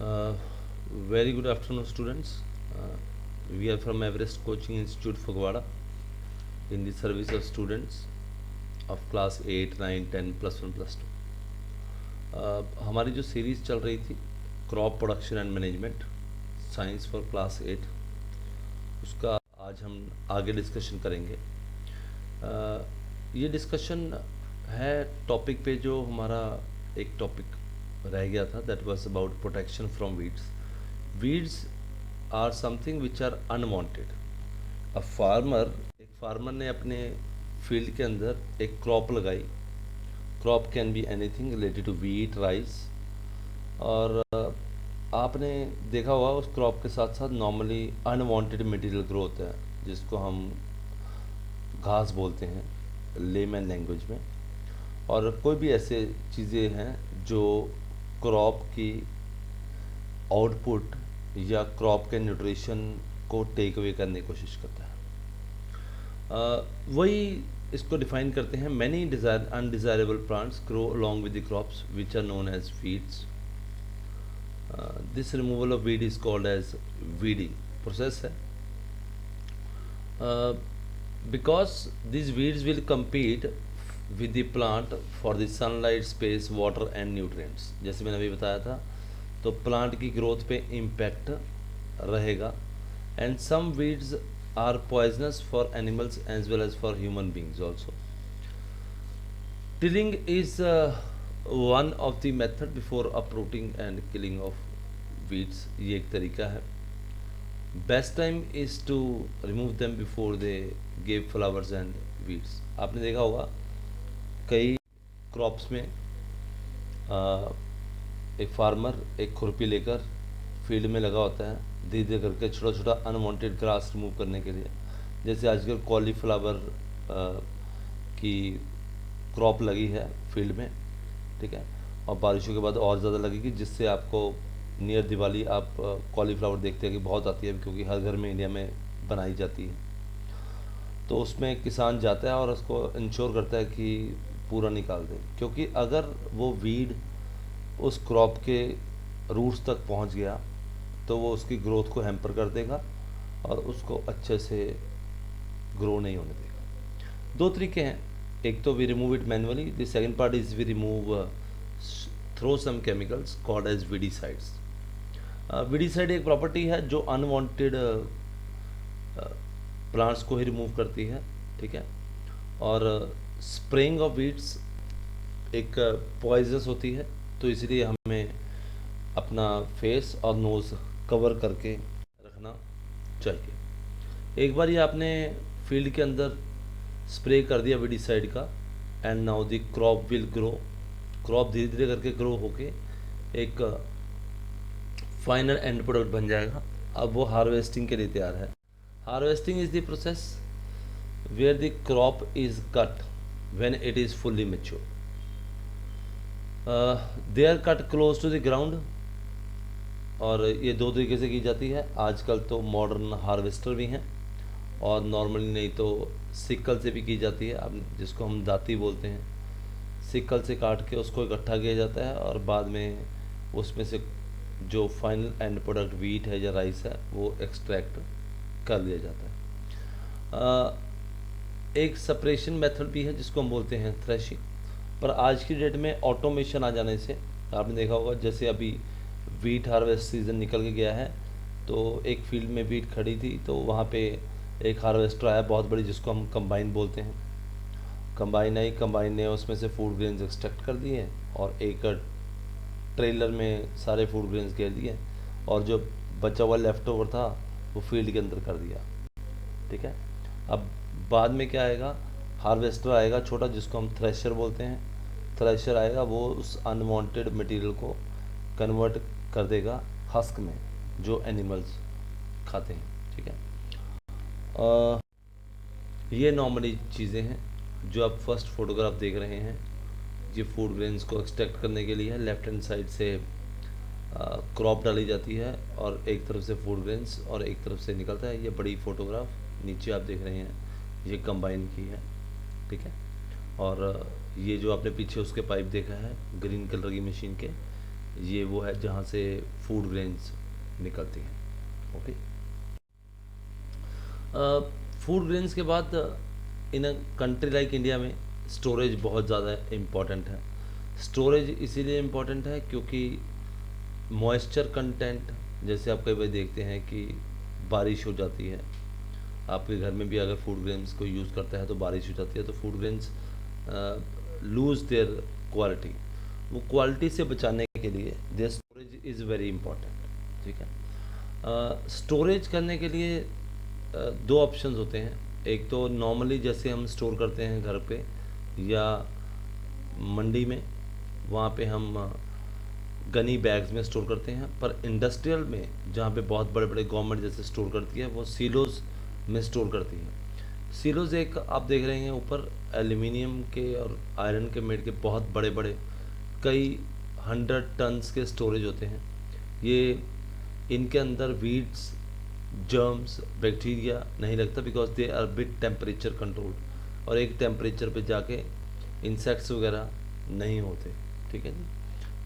Uh, Very good afternoon, students. We are from Everest Coaching Institute, Fagwada, in the service of students of class 8, 9, 10, plus 1, plus 2. हमारी जो series चल रही थी crop production and management science for class 8, उसका आज हम आगे discussion करेंगे। ये डिस्कशन है टॉपिक पे जो हमारा एक टॉपिक रह गया था, that was about protection from weeds. Weeds are something which are unwanted. एक फार्मर ने अपने फील्ड के अंदर एक क्रॉप लगाई। Crop can be anything related to wheat, rice, और आपने देखा होगा उस क्रॉप के साथ साथ नॉर्मली अनवांटेड मटेरियल ग्रो होता है, जिसको हम घास बोलते हैं लेमन लैंग्वेज में। और कोई भी ऐसे चीज़ें हैं जो क्रॉप की आउटपुट या क्रॉप के न्यूट्रिशन को टेक अवे करने की कोशिश करता है। वही इसको डिफाइन करते हैं, many desire undesirable plants grow along with the crops which are known as weeds. This removal of weed is called as weeding process है। Because this weeds will compete with the plant for the sunlight, space, water and nutrients। जैसे मैंने अभी बताया था, तो plant की growth पे impact रहेगा। And some weeds are poisonous for animals as well as for human beings also. Tilling is one of the method before uprooting and killing of weeds. ये एक तरीका है। Best time is to remove them before they give flowers and weeds. आपने देखा होगा कई crops में एक फार्मर एक खुरपी लेकर फील्ड में लगा होता है, धीरे धीरे करके छोटा छोटा अनवांटेड ग्रास रिमूव करने के लिए। जैसे आजकल कॉलीफ्लावर की क्रॉप लगी है फील्ड में, ठीक है, और बारिशों के बाद और ज़्यादा लगेगी, जिससे आपको नियर दिवाली आप कॉलीफ्लावर देखते हैं कि बहुत आती है, क्योंकि हर घर में इंडिया में बनाई जाती है। तो उसमें किसान जाता है और उसको इंश्योर करता है कि पूरा निकाल दे, क्योंकि अगर वो वीड उस क्रॉप के रूट्स तक पहुंच गया तो वो उसकी ग्रोथ को हैम्पर कर देगा और उसको अच्छे से ग्रो नहीं होने देगा। दो तरीके हैं, एक तो we remove it manually, the second part is we remove through some chemicals called as weedicides. Weedicide एक प्रॉपर्टी है जो अनवांटेड प्लांट्स को ही रिमूव करती है, ठीक है। और स्प्रेइंग ऑफ वीड्स एक पॉइजनस होती है, तो इसलिए हमें अपना फेस और नोज़ कवर करके रखना चाहिए। एक बार ये आपने फील्ड के अंदर स्प्रे कर दिया वीडीसाइड का, and now the crop will grow. Crop धीरे धीरे करके ग्रो होके एक फाइनल एंड प्रोडक्ट बन जाएगा। अब वो हार्वेस्टिंग के लिए तैयार है। Harvesting is the process where the crop is cut when it is fully mature. They are cut close to the ground, और ये दो तरीके से की जाती है। आजकल तो मॉडर्न हार्वेस्टर भी हैं, और नॉर्मली नहीं तो सिक्कल से भी की जाती है, अब जिसको हम दाती बोलते हैं। सिक्कल से काट के उसको इकट्ठा किया जाता है और बाद में उसमें से जो फाइनल एंड प्रोडक्ट वीट है या राइस है वो एक्सट्रैक्ट कर लिया जाता है। एक सेपरेशन मेथड भी है जिसको हम बोलते हैं थ्रेशिंग। पर आज की डेट में ऑटोमेशन आ जाने से आपने देखा होगा, जैसे अभी वीट हार्वेस्ट सीज़न निकल के गया है, तो एक फील्ड में वीट खड़ी थी, तो वहाँ पे एक हार्वेस्टर आया बहुत बड़ी, जिसको हम कंबाइन बोलते हैं। कंबाइन आई, कंबाइन ने उसमें से फूड ग्रेन्स एक्सट्रैक्ट कर दिए और एक ट्रेलर में सारे फूड ग्रेन्स घेर दिए, और जो बचा हुआ लेफ्ट ओवर था वो फील्ड के अंदर कर दिया, ठीक है। अब बाद में क्या आएगा, हार्वेस्टर आएगा छोटा, जिसको हम थ्रेशर बोलते हैं। थ्रेशर आएगा, वो उस अनवांटेड मटेरियल को कन्वर्ट कर देगा हस्क में, जो एनिमल्स खाते हैं, ठीक है। ये नॉर्मली चीज़ें हैं जो आप फर्स्ट फोटोग्राफ देख रहे हैं। ये फूड ग्रेन्स को एक्सट्रैक्ट करने के लिए है। लेफ्ट हैंड साइड से क्रॉप डाली जाती है, और एक तरफ से फूड ग्रेन्स और एक तरफ से निकलता है। ये बड़ी फोटोग्राफ नीचे आप देख रहे हैं, ये कंबाइन की है, ठीक है। और ये जो आपने पीछे उसके पाइप देखा है ग्रीन कलर की मशीन के, ये वो है जहाँ से फूड ग्रेन्स निकलती हैं। ओके, फूड ग्रेन्स के बाद इन अ कंट्री लाइक इंडिया में स्टोरेज बहुत ज़्यादा इम्पॉर्टेंट है। स्टोरेज इसीलिए इम्पॉर्टेंट है क्योंकि मॉइस्चर कंटेंट, जैसे आप कई बार देखते हैं कि बारिश हो जाती है, आपके घर में भी अगर फूड ग्रेन्स को यूज़ करता है तो बारिश हो जाती है, तो food grains lose their quality. वो क्वालिटी से बचाने के लिए their storage is very important. ठीक है, स्टोरेज करने के लिए दो ऑप्शंस होते हैं। एक तो नॉर्मली जैसे हम स्टोर करते हैं घर पे या मंडी में, वहाँ पे हम गनी बैग्स में स्टोर करते हैं। पर इंडस्ट्रियल में जहाँ पे बहुत बड़े बड़े गवर्नमेंट जैसे स्टोर करती है, वो सीलोज में स्टोर करती है। सीलोज एक आप देख रहे हैं ऊपर एल्यूमिनियम के और आयरन के मेड के बहुत बड़े बड़े कई 100 टन्स के स्टोरेज होते हैं। ये इनके अंदर वीड्स, जर्म्स, बैक्टीरिया नहीं लगता because they are bit temperature control, और एक टेम्परेचर पे जाके इंसेक्ट्स वगैरह नहीं होते। ठीक है जी,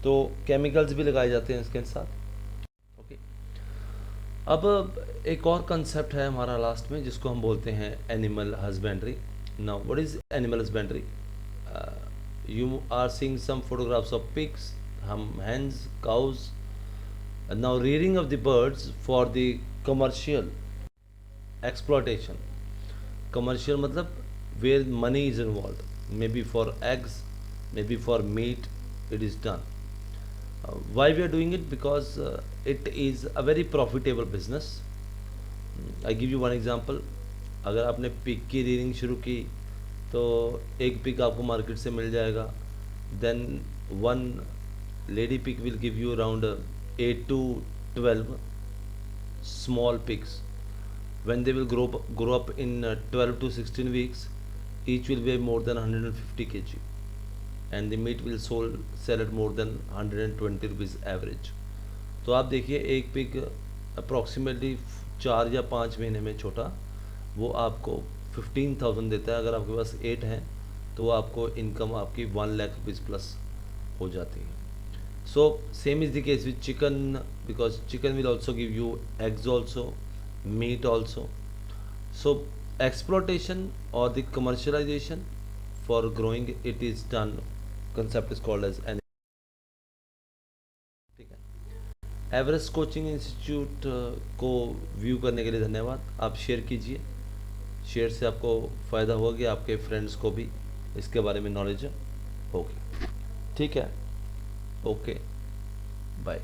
तो केमिकल्स भी लगाए जाते हैं इसके साथ। ओके, अब एक और कंसेप्ट है हमारा लास्ट में जिसको हम बोलते हैं animal husbandry. Now what is animal husbandry? You are seeing some photographs of pigs, हम hens, cows. Now rearing of the birds for the commercial exploitation. Commercial मतलब where money is involved, maybe for eggs, maybe for meat, it is done. Why we are doing it? Because it is a very profitable business. I give you one example. अगर आपने pig की reading शुरू की तो एक pig आपको market से मिल जाएगा, then one lady pig will give you around 8 to 12 small pigs. When they will grow up in 12 to 16 weeks, each will weigh more than 150 kg, and the meat will sell at more than 120 rupees average. तो आप देखिए एक pig approximately 4 या 5 महीने में छोटा वो आपको 15,000 देता है। अगर आपके पास 8 हैं तो वो आपको इनकम आपकी 1 लाख रुपीज़ प्लस हो जाती है। So same is the case with chicken, because chicken will also give you eggs also, meat also. So exploitation or the commercialization for growing it is done. Concept is called as an. ठीक है, Everest coaching institute को view करने के लिए धन्यवाद। आप share कीजिए, share से आपको फ़ायदा होगा, आपके फ्रेंड्स को भी इसके बारे में नॉलेज होगी। ठीक है, ओके, बाय।